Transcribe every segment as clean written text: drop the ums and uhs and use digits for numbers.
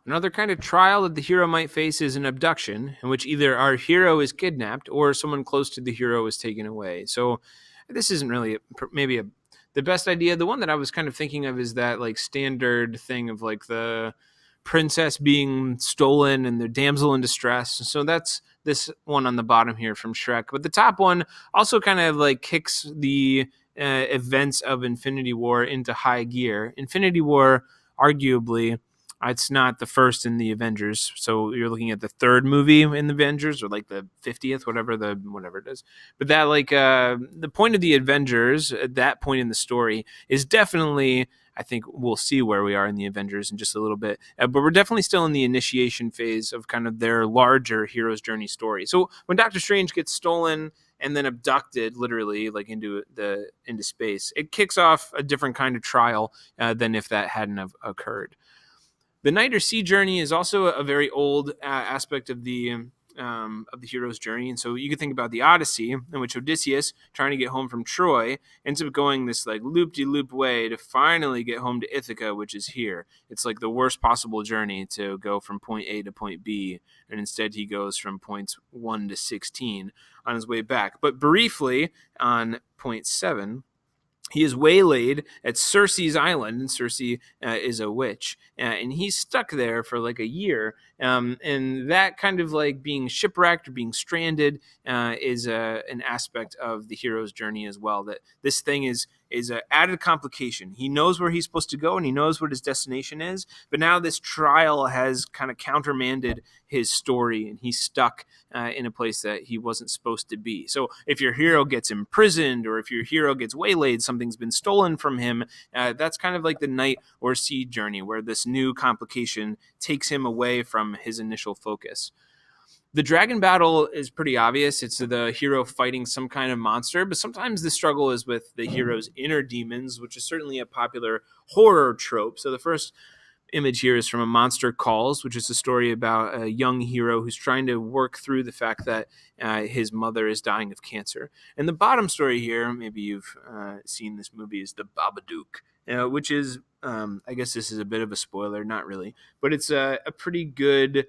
Another kind of trial that the hero might face is an abduction, in which either our hero is kidnapped or someone close to the hero is taken away. So this isn't really the best idea. The one that I was kind of thinking of is that like standard thing of like the princess being stolen and the damsel in distress. So that's this one on the bottom here from Shrek. But the top one also kind of like kicks the events of Infinity War into high gear. Infinity War, arguably, it's not the first in the Avengers, so you're looking at the third movie in the Avengers, or like the 50th, whatever it is. But that the point of the Avengers at that point in the story is definitely, I think we'll see where we are in the Avengers in just a little bit, but we're definitely still in the initiation phase of kind of their larger hero's journey story. So when Doctor Strange gets stolen and then abducted, literally, like into space, it kicks off a different kind of trial than if that hadn't have occurred. The night or sea journey is also a very old aspect of the hero's journey, and so you could think about the Odyssey, in which Odysseus, trying to get home from Troy, ends up going this like loop-de-loop way to finally get home to Ithaca, which is here. It's like the worst possible journey to go from point A to point B, and instead he goes from points 1 to 16 on his way back. But briefly, on point 7, he is waylaid at Circe's island, and Circe is a witch, and he's stuck there for like a year. And that kind of like being shipwrecked or being stranded is an aspect of the hero's journey as well. That this thing is an added complication. He knows where he's supposed to go and he knows what his destination is, but now this trial has kind of countermanded his story, and he's stuck in a place that he wasn't supposed to be. So if your hero gets imprisoned or if your hero gets waylaid, something's been stolen from him, that's kind of like the night or sea journey, where this new complication takes him away from his initial focus. The dragon battle is pretty obvious. It's the hero fighting some kind of monster, but sometimes the struggle is with the hero's inner demons, which is certainly a popular horror trope. So the first image here is from A Monster Calls, which is a story about a young hero who's trying to work through the fact that his mother is dying of cancer. And the bottom story here, maybe you've seen this movie, is The Babadook, which is, I guess this is a bit of a spoiler, not really, but it's a pretty good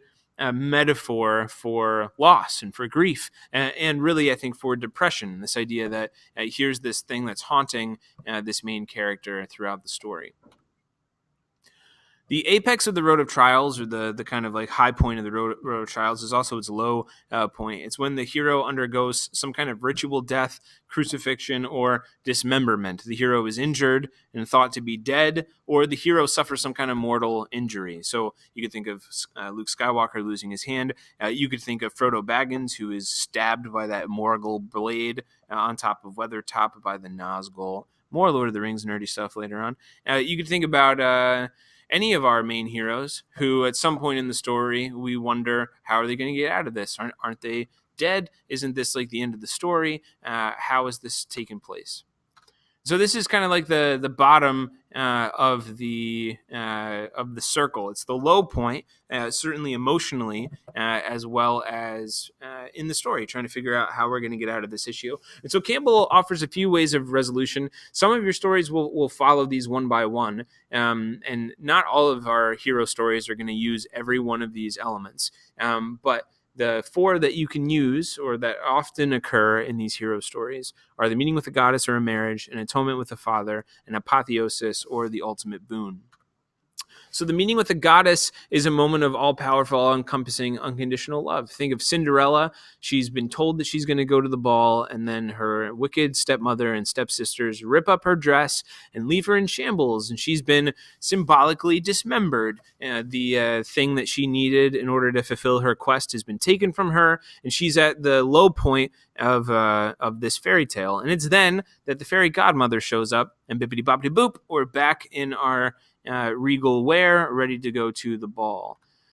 metaphor for loss and for grief, and really, I think, for depression. This idea that here's this thing that's haunting this main character throughout the story. The apex of the Road of Trials, or the kind of like high point of the Road of Trials, is also its low point. It's when the hero undergoes some kind of ritual death, crucifixion, or dismemberment. The hero is injured and thought to be dead, or the hero suffers some kind of mortal injury. So you could think of Luke Skywalker losing his hand. You could think of Frodo Baggins, who is stabbed by that Morgul blade on top of Weathertop by the Nazgul. More Lord of the Rings nerdy stuff later on. You could think about any of our main heroes who at some point in the story we wonder, how are they going to get out of this? Aren't they dead? Isn't this like the end of the story? How is this taking place? So this is kind of like the bottom of the circle. It's the low point, certainly emotionally, as well as in the story, trying to figure out how we're going to get out of this issue. And so Campbell offers a few ways of resolution. Some of your stories will follow these one by one, and not all of our hero stories are going to use every one of these elements. But the 4 that you can use, or that often occur in these hero stories, are the meeting with a goddess or a marriage, an atonement with a father, an apotheosis, or the ultimate boon. So the meeting with a goddess is a moment of all-powerful, all-encompassing, unconditional love. Think of Cinderella. She's been told that she's going to go to the ball, and then her wicked stepmother and stepsisters rip up her dress and leave her in shambles, and she's been symbolically dismembered. The thing that she needed in order to fulfill her quest has been taken from her, and she's at the low point of this fairy tale. And it's then that the fairy godmother shows up, and bippity boppity boop, we're back in our regal wear, ready to go to the ball.